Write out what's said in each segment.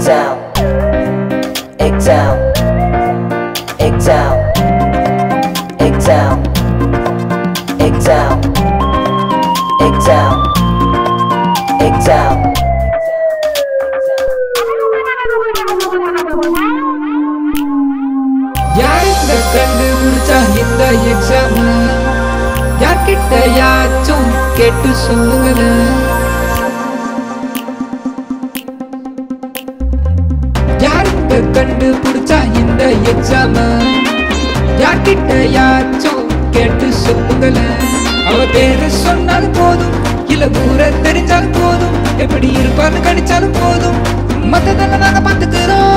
exam, exam, exam, exam, exam, exam, exam. யாருங்க கண்டுபிடிச்சா இந்த எக்ஸாம் யார்கிட்ட யாச்சும் கேட்டு சொல்லுங்களேன். யாருங்க கண்டுபிடிச்சா இந்த எக்ஸாம் யார்கிட்ட யாச்சும் கேட்டு சொல்லுங்களேன். அவ பேரு சொன்னாலும் போதும், இல்ல ஊரை தெரிஞ்சாலும் போதும், எப்படி இருப்பான்னு கணிச்சாலும் போதும், மத்ததெல்லாம் நாங்க பாத்துக்கிறோம்.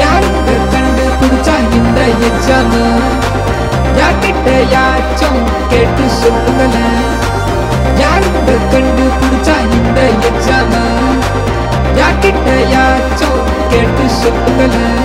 யாருங்க கண்டுபிடிச்சா இந்த எக்ஸாம் யார்கிட்ட யாச்சும் கேட்டு சொல்லுங்களேன். யாருங்க கண்டுபிடிச்சா இந்த எக்ஸாம் யார்கிட்ட யாச்சும் கேட்டு சொல்லுங்களேன்.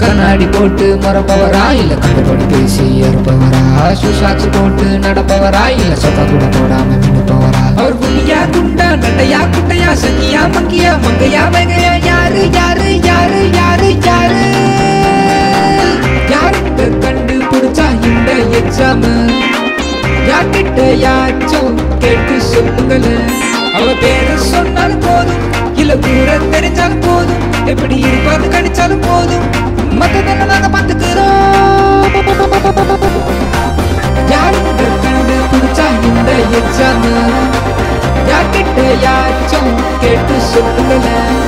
கண்ணாடி போட்டு மறப்பவரா, இல்ல கண்டபடி பேசி ஏற்பவரா, சுசாக்ஸ் போட்டு நடப்பவரா, இல்ல சொக்கா கூட போடாம மின்னுப்பவரா. அவர் புள்ளியா குண்டா நட்டையா குட்டையா சங்கியா மங்கியா மங்கையா மங்கையா, யாரு யாரு யாரு யாரு யாரு யாருங்க கண்டுபிடிச்சா இந்த எக்ஸாம் யார்கிட்ட யாச்சும் கேட்டு சொல்லுங்களேன். அவ பேரு சொன்னாலும் போதும், இல்ல ஊரை தெரிஞ்சாலும் போதும், எப்படி இருப்பான்னு கணிச்சாலும் போதும், மத்ததெல்லாம் நாங்க பாத்துக்கிறோம். யாருங்க கண்டுபிடிச்சா இந்த எக்ஸாம் யார்கிட்ட யாச்சும் கேட்டு சொல்லுங்களேன்.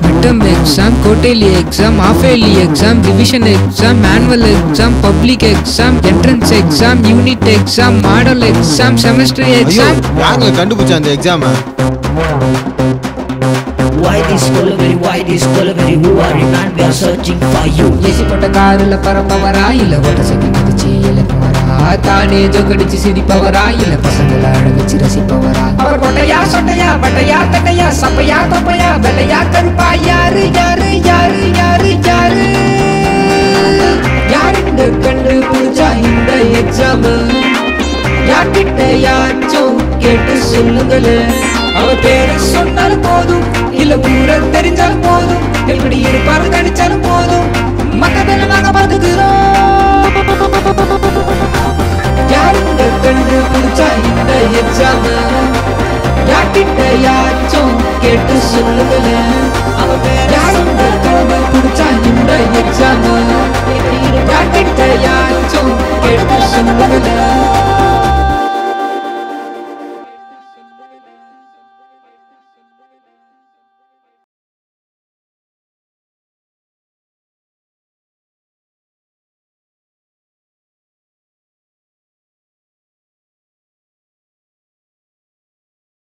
Midterm exam, quarterly exam, half yearly exam, revision exam, annual exam, public exam, entrance exam, unit exam, model exam, semester exam. யாருங்க கண்டுபிடிச்சா அந்த exam? Why this Kollaveri, who are you man, we are searching for you. AC போட்ட காருல பரப்பவரா, இல்ல ஓட்ட சக்கி குதிச்சு இழப்பவரா, தானே ஜோகடிச்சு சிரிப்பவரா, இல்ல பசங்களை அழகச்சு ரசிப்பவரா. அவர் கொட்டையா சொட்டையா பட்டையா தட்டையா சப்பையா தொப்பையா வெள்ளையா கருப்பா, யாரு யாரு யாரு யாரு யாரு யாருங்க கண்டுபிடிச்சா இந்த எக்ஸாம் யார்கிட்ட யாச்சும் கேட்டு சொல்லுங்களேன். அவ பேரு சொன்னாலும் போதும், இல்ல ஊரை தெரிஞ்சாலும் போதும், எப்படி இருப்பான்னு கணிச்சாலும் போதும், மத்ததெல்லாம் நாங்க பாத்துக்கிறோம். யாருங்க கண்டுபிடிச்சா இந்த எக்ஸாம் யார்கிட்ட யாச்சும் கேட்டு சொல்லுங்களேன். அவ பேரு